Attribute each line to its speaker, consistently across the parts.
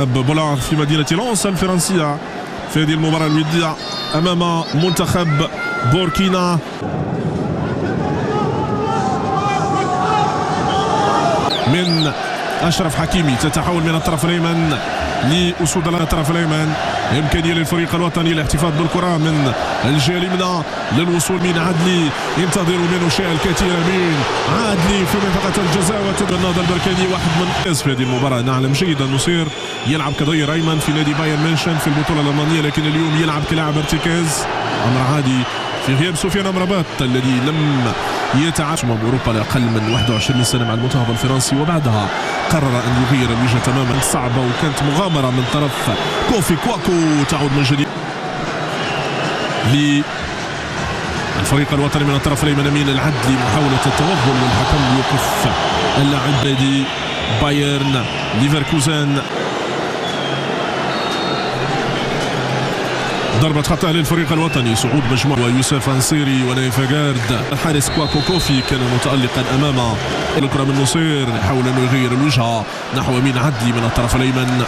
Speaker 1: بولار في مدينة لونس الفرنسية في هذه المباراة الودية أمام منتخب بوركينا. من أشرف حكيمي تتحول من الطرف الأيمن لأسود الطرف الأيمن، إمكانية للفريق الوطني الاحتفاظ بالكرة من الجهة اليمنى للوصول من عدلي، ينتظر منه شيء الكثير من عدلي في منطقة الجزاء وتدخل النهضة البركاني واحد من في هذه المباراة. نعلم جيدا نصير يلعب كظهير أيمن في نادي بايرن ميونخ في البطولة الألمانية، لكن اليوم يلعب كلاعب ارتكاز، أمر عادي في غياب سفيان أمرابات الذي لم يتعاش مع أوروبا لأقل من 21 سنة مع المنتخب الفرنسي، وبعدها قرر أن يغير الوجهة تماما. صعبة وكانت مغامرة من طرف كوفي كواكو، تعود من جديد للفريق الوطني من الطرف الأيمن أمين العدلي، محاولة التوغل والحكم يوقف اللاعب نادي بايرن ليفركوزن. ضربة خطأ للفريق الوطني، صعود مجموعة ويوسف أنصيري ونايف جارد. الحارس كواكو كوفي كان متألقا أمام الكرة من نصير، يحاول أن يغير الوجهة نحو أمين عدلي من الطرف الأيمن.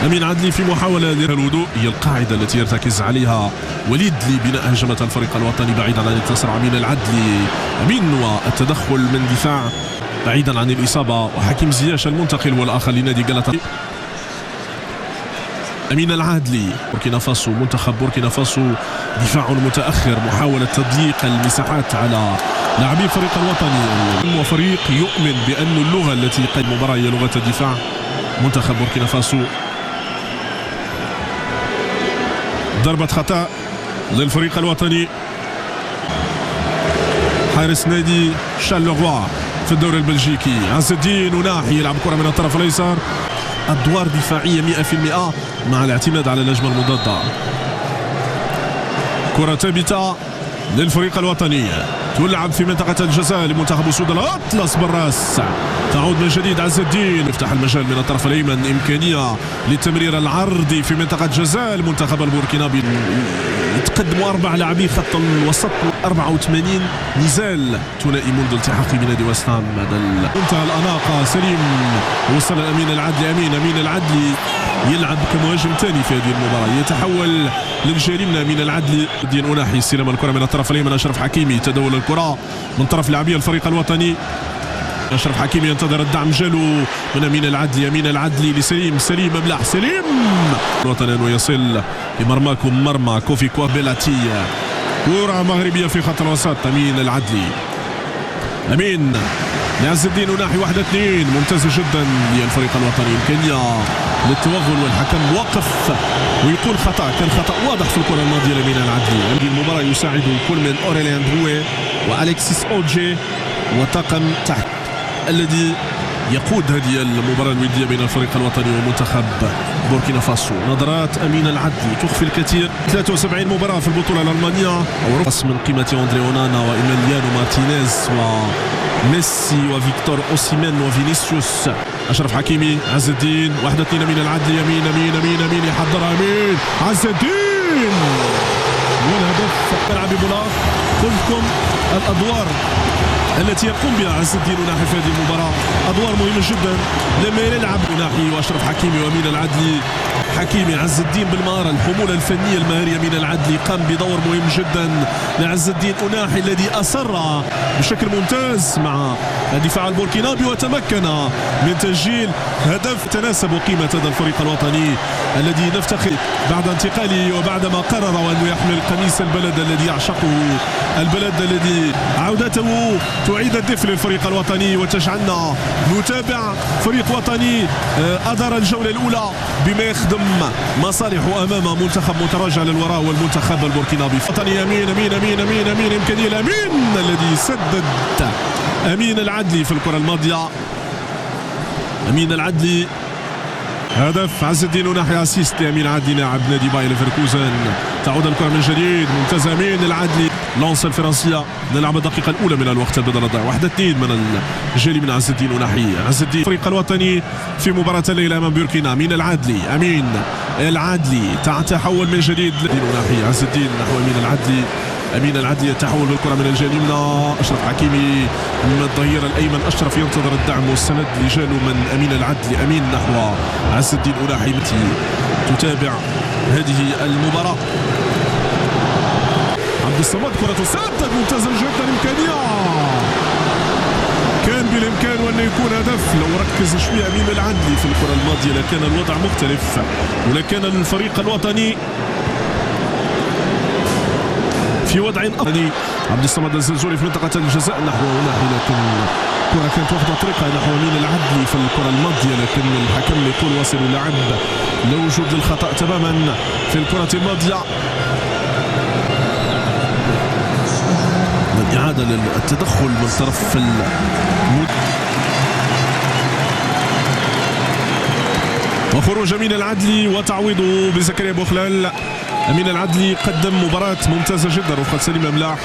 Speaker 1: أمين عدلي في محاولة للهدوء، هي القاعدة التي يرتكز عليها وليد لبناء هجمة الفريق الوطني بعيدا عن الانتصار. أمين العدلي أمين والتدخل من دفاع بعيدا عن الإصابة، وحكيم زياش المنتقل والآخر لنادي جلطة. أمين العدلي بوركينا فاسو، منتخب بوركينا فاسو دفاع متأخر، محاولة تضييق المساحات على لاعبي الفريق الوطني، وفريق يؤمن بأن اللغة التي قد المباراة هي لغة الدفاع. منتخب بوركينا فاسو ضربة خطأ للفريق الوطني، حارس نادي شارلروا في الدوري البلجيكي عز الدين وناحي يلعب كرة من الطرف الأيسر، أدوار دفاعية 100% مع الاعتماد على الهجمة المضادة. كرة ثابتة للفريق الوطني تلعب في منطقة الجزاء لمنتخب أسود الأطلس بالراس، تعود من جديد عز الدين، يفتح المجال من الطرف الأيمن، إمكانية للتمرير العرضي في منطقة جزاء المنتخب البوركينابي. يتقدموا 4 لاعبي خط الوسط، 84 نزال ثنائي منذ التحاقه بنادي ويست هام. منتهى الأناقة سليم وصل أمين العدلي، أمين العدلي يلعب كمهاجم ثاني في هذه المباراة، يتحول للجهة اليمنى أمين العدلي. الدين أناحي استلام الكرة من الطرف الأيمن، أشرف حكيمي تداول الكرة من طرف لاعبي الفريق الوطني. أشرف حكيمي ينتظر الدعم جالو من أمين العدلي، أمين العدلي لسليم، سليم مبلح، سليم الوطني ويصل لمرماكم مرمى كوفي كوابيلاتي. كرة مغربية في خط الوسط، أمين العدلي، أمين لعز الدين وناحي 1-2 ممتازة جدا للفريق الوطني، إمكانية للتوغل والحكم وقف ويقول خطأ، كان خطأ واضح في الكرة الماضية لأمين العدلي. هذه المباراة يساعد كل من أوريليان بروي وأليكسيس أوجي وطاقم تحت الذي يقود هذه المباراة الودية بين الفريق الوطني ومنتخب بوركينا فاسو. نظرات أمين العدلي تخفي الكثير، 73 مباراة في البطولة الألمانية، أو رقص من قيمة أندري أونانا وإيميليانو مارتينيز وميسي وفيكتور أوسيمين وفينيسيوس. أشرف حكيمي، عز الدين، 1-2 أمين العدلي، أمين يحضر أمين عز الدين والهدف. يلعب بولاق، قلتكم الأدوار التي يقوم بها عز الدين وناحي في هذه المباراة أدوار مهمة جدا لما يلعب ناحي وأشرف حكيمي وأمين العدلي. حكيمي، عز الدين بالمهارة، الحمولة الفنية المهارية. أمين العدلي قام بدور مهم جدا لعز الدين أناحي الذي أصر بشكل ممتاز مع الدفاع البوركينابي وتمكن من تسجيل هدف تناسب قيمة هذا الفريق الوطني الذي نفتخر بعد انتقاله وبعدما قرر أن يحمل قميص البلد الذي يعشقه، البلد الذي عودته تعيد الدفء للفريق الوطني وتجعلنا نتابع فريق وطني أدار الجولة الأولى بما يخدم مصالحه أمام منتخب متراجع للوراء والمنتخب البوركينابي. وطني أمين إمكانية الأمين الذي سدد أمين العدلي في الكرة الماضية. أمين العدلي هدف، عز الدين وناحي اسيست لأمين العدلي لاعب نادي باير ليفركوزن. تعود الكرة من جديد، ممتاز أمين العدلي. لونس الفرنسية نلعب الدقيقة الأولى من الوقت البدل الضائع، 1-2 من الجيل من عز الدين وناحي. عز الدين الفريق الوطني في مباراة الليلة أمام بوركينا. أمين العدلي تتحول من جديد وناحي عز الدين نحو أمين العدلي. أمين العدلي يتحول بالكرة من الجهة اليمنى. أشرف حكيمي من الظهير الأيمن. أشرف ينتظر الدعم والسند لجاله من أمين العدلي. أمين نحو عز الدين أولاحي التي تتابع هذه المباراة. عبد الصمد كرة سدد ممتازة جدا. إمكانية كان بالإمكان وأن يكون هدف لو ركز شوية أمين العدلي في الكرة الماضية لكان الوضع مختلف ولكان للفريق الوطني في وضع أفضل. عبد الصمد الزلزولي في منطقة الجزاء نحو أولاحي لكن الكرة كانت واخدة طريقها نحو أمين العدلي في الكرة الماضية لكن الحكم يقول واصل اللعب لا وجود للخطأ تماما في الكرة الماضية. إعادة للتدخل من طرف وخروج أمين العدلي وتعويضه بزكريا بوخلال. أمين العدلي قدم مباراة ممتازة جدا وفق سليم ملاح.